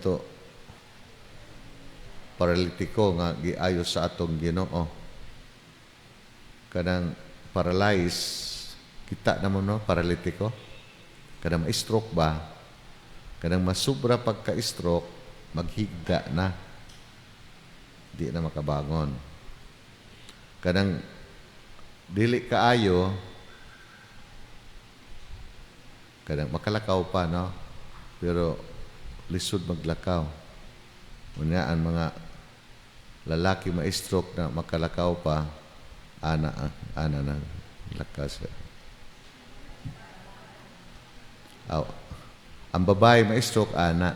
to paralitiko nga giayo sa atong Ginoo. Kanang paralyzed, kita naman no, paralitiko. Kanang ma-stroke ba? Kanang masubra pagka-stroke, maghigda na. Di na makabangon. Kanang dili kaayo, kanang makalakaw pa, no? Pero lisod maglakaw. Unya ang mga lalaki ma-stroke na makalakaw pa, ana na lakas. Ang babae ma-stroke, ana.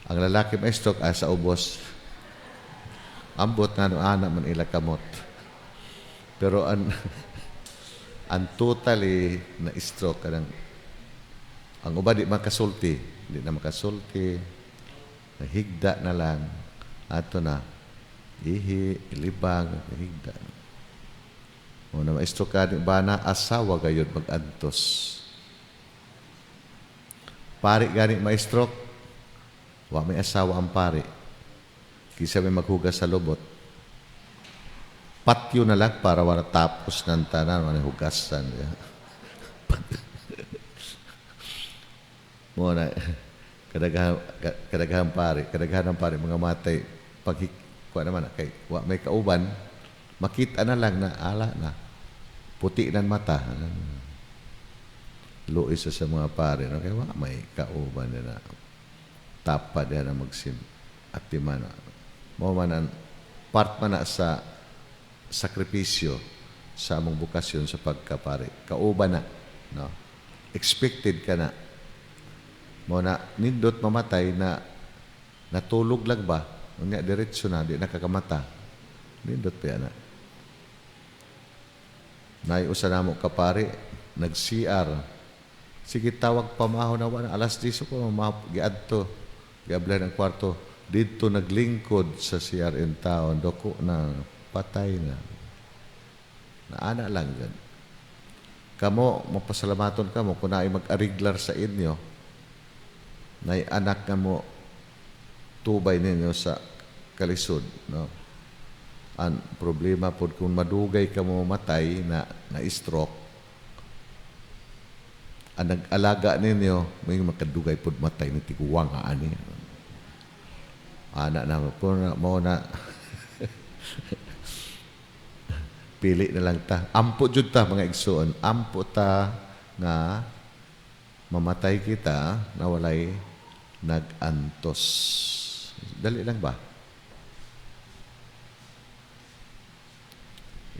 Ang lalaki ma-stroke, sa ubos. Ambot nga no, ana man ilakamot. Pero ang totally na stroke kanang ang uba di makasulti, di na makasulti, higda na lang, ato na, ihi, ilibang, higda. O na ma-stroke ka, ba na asawa gayod mag-antos. Pari gani ma-stroke, wa may asawa ang pari. Kisa may maghugas sa lubot. Patyo na lang para wala tapos ng tanan, wala hugasan. Muna, kadaghan ng pare, mga matay, kuha naman, kay, may kauban, makita na lang na ala na, puti ng mata. Luis sa mga pare, no? Kaya may kauban na tapad na magsim at timana. Mo man part man na sa sakripisyo sa among bukasyon sa pagkapare. Kauban na, no? Expected ka na. Mo na nindot mamatay na natulog lang ba? Unya diretso na, di nakakamata. Nindot pa yan na. Naiusa na mo kapare, nag-CR. Sige tawag pamaho na wala. Alas 10 ko, giadto. Giablan ang kwarto. Dito naglingkod sa CR in town. Doko na, patay na. Naana lang yan. Kamo, mapasalamaton ka mo kung naay mag-ariglar sa inyo. Na anak nga mo tubay ninyo sa kalisod, no? Ang problema po kung madugay ka mo matay na stroke, ang nag-alaga ninyo may makadugay po matay ni tiguwang ani. Anak na po na mo na pili na lang ta. Ampo jud ta mga igsoon, ampo ta nga mamatay kita na walay nag-antos. Dali lang ba?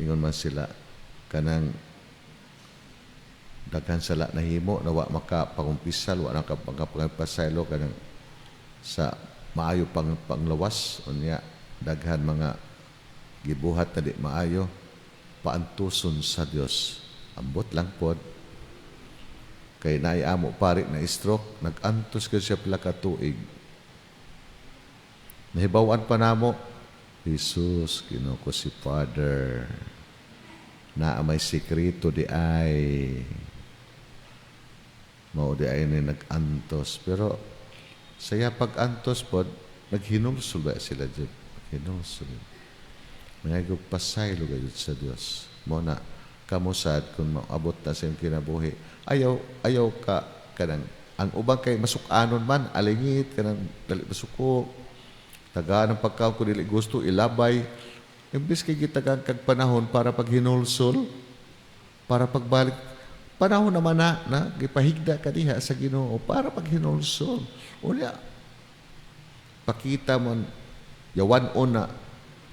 Ingon man sila kanang daghan sala nahimo na wa makapangumpisal, wa nakapangpasaylo kanang sa maayo panglawas unya daghan mga gibuhat na di maayo paantuson sa Dios. Ambot lang pod. Kay naiamo pare na stroke, nag-antos ka siya pila ka tuig. Nahibawan pa namo, Jesus, Ginoo ko si Father. Na may sekreto di ay. Mao di ay ni nag-antos. Pero saya pag-antos pod, naghinulsol ba sila dyan? Hinulsol. Mga pasaylo gayud sa Dios. Mo na kamusad kung maabot na sa kinabuhi. Ayaw ka kanang ang ubang kay masukanon man alingit kanang dali masuko tagaan ng pagkaw ko dili gusto ilabay imbes kay gitagan kag panahon para paghinulsol para pagbalik panahon naman na gipahigda ka diha sa Ginoo para paghinulsol unya pakita man yawan una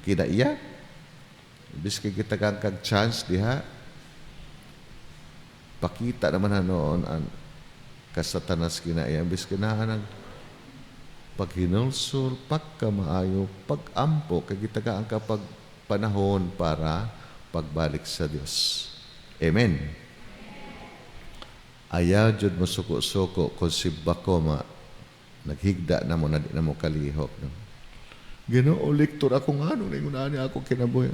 kinaiya imbes kay gitagan kag chance diha pakita naman noon ang kasatanas kinaya. Imbis kinaan ng paghinulsol, pagkamaayo, pag-ampo, kagitagaan kapag panahon para pagbalik sa Diyos. Amen. Ayaw jud mo suko-suko kung si Bakoma naghigda na mo na di na mo kalihok. No? Ginoo, lektor ako nga no, nangunahan niya ako kinabuhi.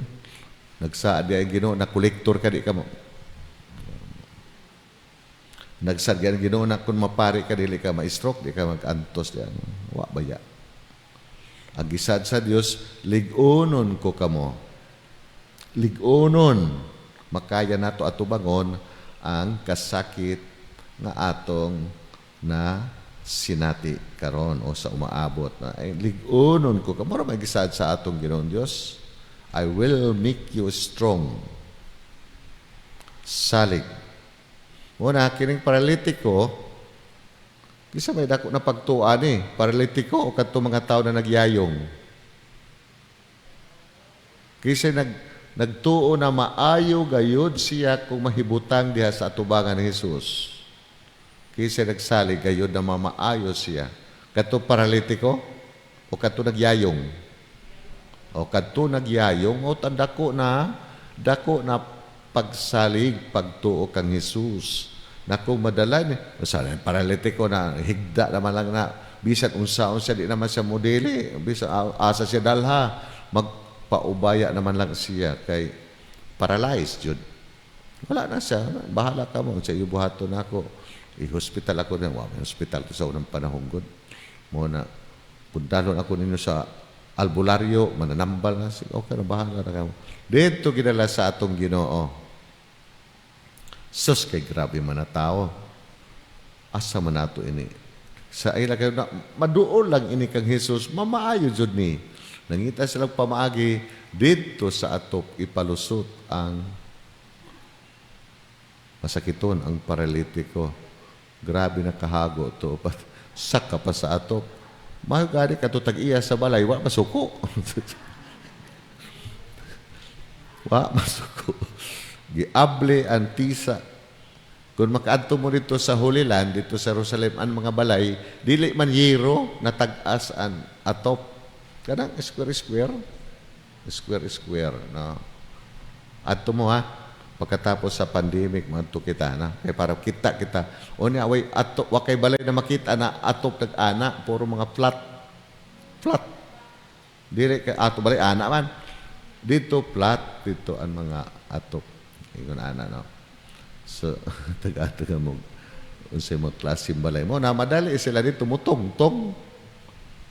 Nagsaad ay Ginoo, na kolektor ka di ka mo. Nagsagyan Ginoo na kung mapari ka dili ka ma-stroke, di ka mag-antos diyan. Wa baya. Ang gisad sa Dios, lig-unon ko kamo. Lig-unon. Makaya nato atubangon ang kasakit nga atong na sinati karon o sa umaabot na ay lig-unon ko kamo may gisad sa atong Ginoong Dios. I will make you strong. Salig. Muna, kining paralitiko, kisa may dako na pagtuan paralitiko o kadto mga tao na nagyayong. Kisa nagtuo na maayo gayud siya kung mahibutang diha sa atubangan ni Jesus. Kisa nagsalig gayud na mamaayo siya. Kadto paralitiko o kadto nagyayong. O kadto nagyayong o dako na pagsalig, pagtuo kang Jesus. Na kung madala niya, paralitiko na, higda naman lang na, bisan unsaon siya, di naman siya modeli, bisan asa siya dalha, magpaubaya naman lang siya, kay paralyzed yun. Wala na siya, bahala ka mo, sa iyo buhato na ako, i-hospital ako na, may hospital ko sa unang panahon gud. Muna, puntalon ako ninyo sa albularyo, mananambal na siya, okay na, bahala na ka mo. Dito ginala sa atong Ginoo. Sus kay grabe man na tao. Asa man nato ini. Sa ila kayo na maduol lang ini kang Jesus, mamaayo jud ni. Nangita silang pamaagi dito sa atop ipalusot ang masakiton ang paralitiko. Grabe na kahago to. Saka pa sa atop. Mayo gani kadto tag-iya sa balay wa masuko. Wa masuko. Giable ang tisa. Kung makaadto mo dito sa Holy Land, dito sa Jerusalem, ang mga balay, dili man yero na tag-as ang atop. Kanang square. No? Adto mo ha, pagkatapos sa pandemic, madto kita na. Kaya para kita. O niya, wakay balay na makita na atop nag-ana, puro mga flat. Dili kay ato balay, ana man. Dito flat, dito ang mga atop. Ingon ana no. So taga mo unsay mo klase balay mo na madali sila dito mutong-tong.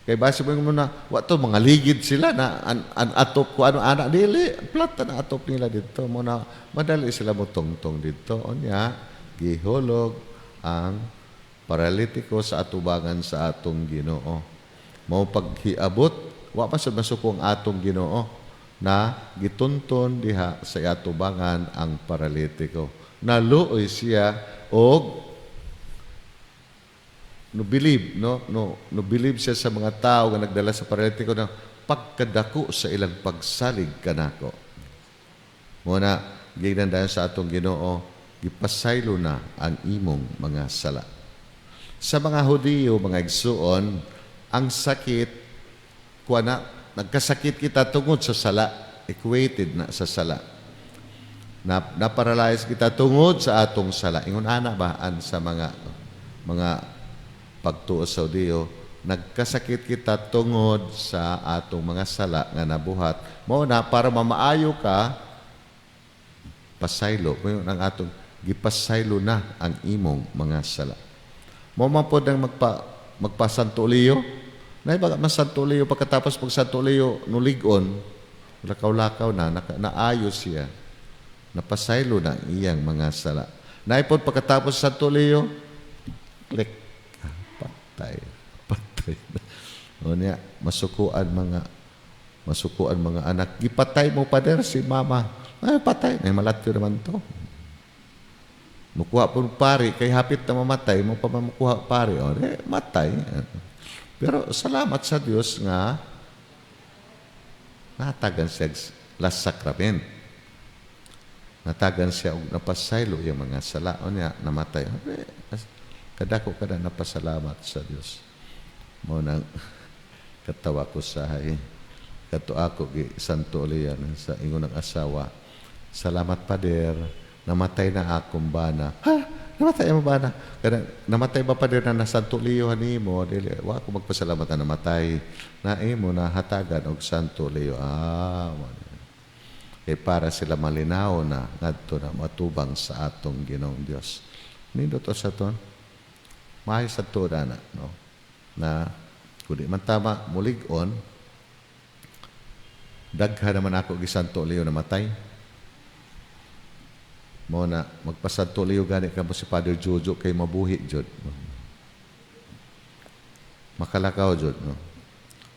Kay base mo na wa to mga ligid sila na an atop ko ano ana dili flat na atop nila dito mo na madali sila mutong-tong dito unya gihulog ang paralitiko sa atubangan sa atong Ginoo. Mao paghiabot wa pa sa masuko ang atong Ginoo na gitunton diha sa atubangan ang paralitiko. Naluoy siya og no believe siya sa mga tao nga nagdala sa paralitiko na pagkadako sa ilang pagsalig kanako. Muna ginandayon sa atong Ginoo, gipasaylo na ang imong mga sala. Sa mga Hudiyo, mga igsuon, ang sakit nagkasakit kita tungod sa sala, equated na sa sala. Na-paralyze kita tungod sa atong sala. Ingon ana ba sa mga pagtuo sa Diyo, nagkasakit kita tungod sa atong mga sala nga nabuhat. Mao na para mamaayo ka pasaylo, ang atong gipasaylo na ang imong mga sala. Mao man pod ang magpasanto liyo. Naibaga man Santo Leo, pagkatapos pag Santo Leo nuligon, lakaw-lakaw naayos siya. Napasaylo na iyang mga sala. Naipod pagkatapos Santo Leo, click, patay. O niya, masukuan mga anak. Gipatay mo pa der si mama. Ay, patay. Ay, malatyo naman to. Mukuha po pari, kay hapit na mamatay, mo pa mamukuha pari. O, matay. Pero salamat sa Dios nga natagan siya last sacrament. Natagan siya og napasaylo yung mga sala o niya namatay. Kadako kada napasalamat sa Dios. Mo nang katawa ko sa kato ako gi Santo Leon sa ingon ng asawa. Salamat Pader, namatay na akong bana. Ha? Namatay mo ba na? Kada namatay ba pa din na Santo Leo hanimo? Dili wa ko magpasalamat na namatay. Na imo na hatagan og Santo Leo. Para sila malinaw na ngadto na matubang sa atong Ginoong Dios. Nindot o sa to. Mahal sa to na, no? Na, kung di man tama, mulig-on, dagha naman ako gisanto liyo namatay. Mo na, magpasanto liyo gani ka mo si Father Jojo kay mabuhi, Jod. Makalakaw, Jod, no?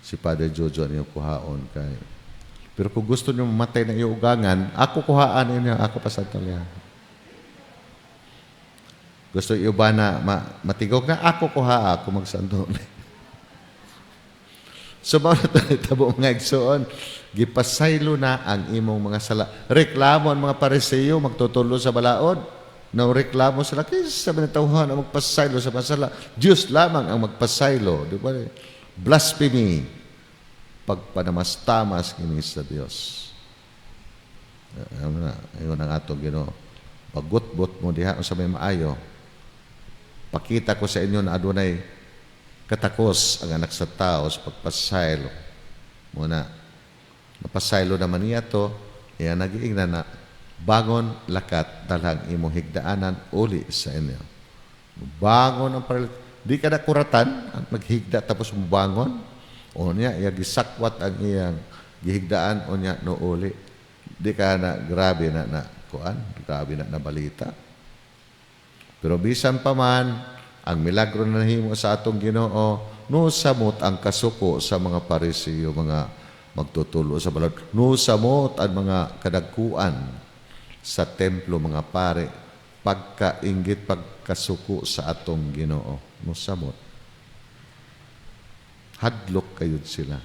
Si Father Jojo niyo kuhaon kay. Pero kung gusto niyo mamatay na iyong ugangan, ako kuhaan niyo, ako pasanto liyo. Gusto iyo ba na matigog na? Ako kuha, ako magsanto. So, mga tabo mga igsoon, gipasaylo na ang imong mga sala. Reklamo ang mga Pariseo, magtutulo sa balaod. No, reklamo sila, kasi sabi ng tauhan ang magpasaylo sa mga sala. Diyos lamang ang magpasaylo. Di ba? Blasphemy. Pagpanamastamas kini sa Diyos. Ayun ang atong Ginoo. Paggut-but mo diha sa may maayo. Pakita ko sa inyo na adunay katakos ang anak sa tao sa pagpasaylo. Muna, napasaylo naman niya to, iya nag-iingnan na, bangon, lakat, dalang imong higdaanan, uli sa inyo. Bangon ang di ka na kuratan, maghigda tapos bangon, o niya, iya gisakwat ang iyang gihigdaan, o niya, no uli. Di ka na, grabe na kuan, grabe na balita. Pero bisan pa man, ang milagro na nahimo sa atong Ginoo, no samot ang kasuko sa mga Pariseo, mga magtutulo sa balad. No samot ang mga kadagkuan sa templo, mga pare, pagkainggit, pagkasuko sa atong Ginoo. No samot. Hadlok kayod sila.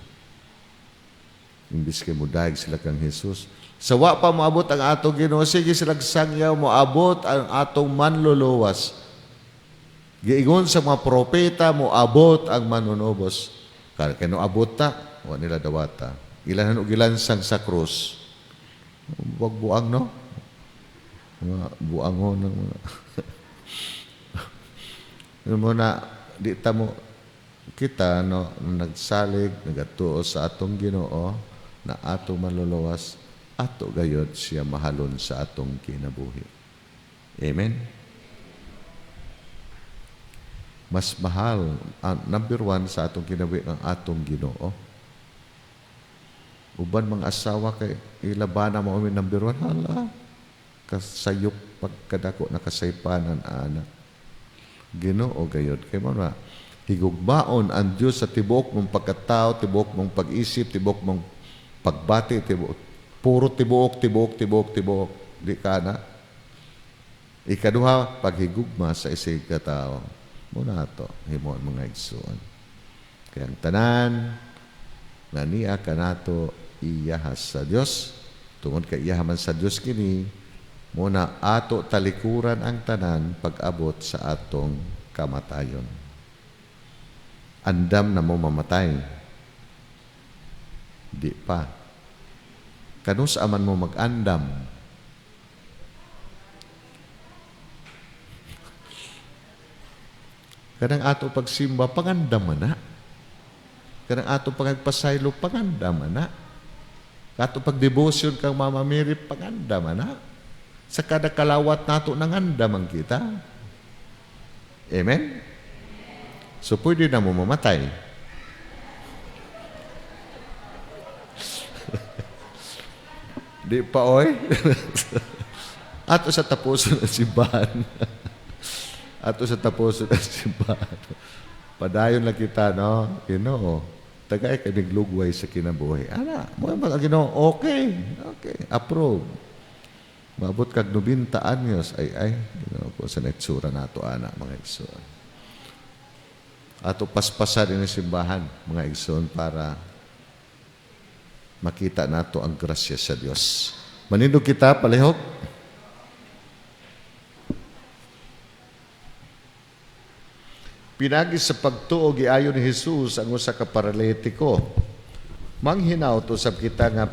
Imbis kay mudayeg sila kang Jesus. Sawa pa moabot ang atong Ginoo, sige silang sangyaw, moabot ang atong manluluwas. Giingon sa mga propeta, moabot ang manunobos. Kaya no abot ta, o nila dawata. Ilahan o gilansang sa krus. Huwag buang, no? Mga buangon ng mga... Yung muna, di tamo, kita, no, nagsalig, nagatuo sa atong Ginoo, na atong manluluwas, ato gayod siya mahalon sa atong kinabuhi. Amen? Mas mahal, number one sa atong kinabuhi ang atong Ginoo. Uban mga asawa kay ilabana mo umin number one, hala, kasayop pagkadako na kasaypanan anak. Ginoo gayod. Kay mo na, higugmaon ang Diyos sa tibok mong pagkatao, tibok mong pag-isip, tibok mong pagbati, puro tibok. Di ka na. Ikaduha, paghigugma sa isig katao. Muna ito, himon mga igsoon. Kaya ang tanan, na niya ka nato iyahas sa Diyos, tungod ka iyahaman sa Diyos kini, muna ato talikuran ang tanan pag-abot sa atong kamatayon. Andam na mo mamatay. Di pa. Kanus aman mo mag-andam. Kanang ato pagsimba, pangandaman na. Kanang ato pagpasaylo, pangandaman na. Ato pagdebosyon kang Mama Mary, pangandaman na. Sa kada kalawat nato nangandaman kita. Amen? So, pwede na mo mamatay. Di pa, oy? Ato sa tapuson ng simbahan. Ato sa tapuson ng simbahan. Padayon lang kita, no? Ginoo. Tagay ka naglugway sa kinabuhi. Ana, mo ang Ginoo, okay. Approve. Maabot kag 90 anyos, ay, Ginoo ko sa netsura nato, ana, mga igsoon. Ato paspasan din ang simbahan, mga igsoon, para makita nato ang grasya sa Dios. Manindog kita, palihok. Pinagi sa pagtuo giayon ni Jesus ang usa ka paralitiko. Manghinaw to sab kita nga